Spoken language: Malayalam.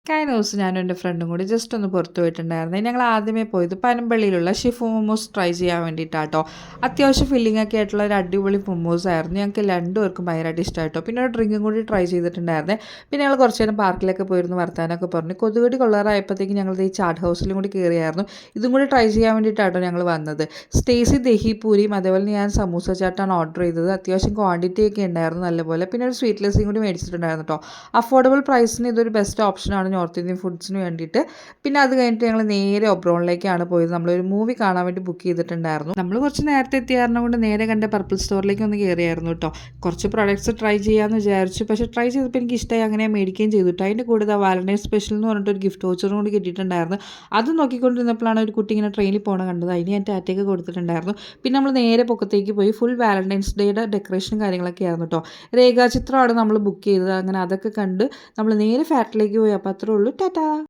കഴിഞ്ഞ ദിവസം ഞാനും എൻ്റെ ഫ്രണ്ടും കൂടി ജസ്റ്റ് ഒന്ന് പുറത്ത് പോയിട്ടുണ്ടായിരുന്നു. ഞങ്ങൾ ആദ്യമേ പോയത് പനമ്പള്ളിയിലുള്ള ഷിഫു മൊമോസ് ട്രൈ ചെയ്യാൻ വേണ്ടിയിട്ടാട്ടോ. അത്യാവശ്യം ഫില്ലിംഗ് ഒക്കെ ആയിട്ടുള്ള ഒരു അടിപൊളി മൊമോസ് ആയിരുന്നു. ഞങ്ങൾക്ക് രണ്ടുപേർക്കും ഭയങ്കരമായിട്ട് ഇഷ്ടമായിട്ടോ. പിന്നെ ഒരു ഡ്രിങ്കും കൂടി ട്രൈ ചെയ്തിട്ടുണ്ടായിരുന്നേ. പിന്നെ ഞങ്ങൾ കുറച്ച് നേരം പാർക്കിലൊക്കെ പോയിരുന്നു വർത്താനൊക്കെ പറഞ്ഞു. കൊതുകടി കൊള്ളാറായപ്പോഴത്തേക്ക് ഞങ്ങൾ ഈ ചാട്ട് ഹൗസിലും കൂടി കയറിയായിരുന്നു. ഇതും കൂടി ട്രൈ ചെയ്യാൻ വേണ്ടിയിട്ടാട്ടോ ഞങ്ങൾ വന്നത്. സ്റ്റേസി ദഹി പൂരിയും അതേപോലെ ഞാൻ സമൂസ ചാട്ടാണ് ഓർഡർ ചെയ്തത്. അത്യാവശ്യം ക്വാണ്ടിറ്റി ഒക്കെ ഉണ്ടായിരുന്നു നല്ലപോലെ. പിന്നെ ഒരു സ്വീറ്റ് ലസ്സിയും കൂടി മേടിച്ചിട്ടുണ്ടായിരുന്നു കേട്ടോ. അഫോർഡബിൾ പ്രൈസിന് ഇതൊരു ബെസ്റ്റ് ഓപ്ഷനാണ് നോർത്ത് ഇന്ത്യൻ ഫുഡ്സിന് വേണ്ടിയിട്ട്. പിന്നെ അത് കഴിഞ്ഞിട്ട് ഞങ്ങൾ നേരെ ഒബ്രോണിലേക്കാണ് പോയത്. നമ്മളൊരു മൂവി കാണാൻ വേണ്ടി ബുക്ക് ചെയ്തിട്ടുണ്ടായിരുന്നു. നമ്മൾ കുറച്ച് നേരത്തെ എത്തിയായിരുന്നു കൊണ്ട് നേരെ കണ്ട പർപ്പിൾ സ്റ്റോറിലേക്ക് ഒന്ന് കയറിയായിരുന്നു കേട്ടോ. കുറച്ച് പ്രൊഡക്ട്സ് ട്രൈ ചെയ്യാമെന്ന് വിചാരിച്ചു. പക്ഷേ ട്രൈ ചെയ്തപ്പോൾ എനിക്ക് ഇഷ്ടമായി, അങ്ങനെ മേടിക്കുകയും ചെയ്തു കേട്ടോ. അതിൻ്റെ കൂടെ വാലന്റൈൻ സ്പെഷ്യൽ എന്ന് പറഞ്ഞിട്ട് ഒരു ഗിഫ്റ്റ് വൗച്ചറും കൂടി കിട്ടിയിട്ടുണ്ടായിരുന്നു. അത് നോക്കിക്കൊണ്ടിരുന്നപ്പോഴാണ് ഒരു കുട്ടി ഇങ്ങനെ ട്രെയിനിൽ പോകണ കണ്ടത്. അതിന് ഞാൻ ടാറ്റയ്ക്ക് കൊടുത്തിട്ടുണ്ടായിരുന്നു. പിന്നെ നമ്മൾ നേരെ പൊക്കത്തേക്ക് പോയി ഫുൾ വാലന്റൈൻസ് ഡേയുടെ ഡെക്കറേഷനും കാര്യങ്ങളൊക്കെ ആയിരുന്നു കേട്ടോ. രേഖാചിത്രമാണ് നമ്മൾ ബുക്ക് ചെയ്തത്. അങ്ങനെ അതൊക്കെ കണ്ട് നമ്മൾ നേരെ ഫാക്ടറിയിലേക്ക് പോയി. അപ്പോൾ അത്രേ ഉള്ളൂ. ടാറ്റാ.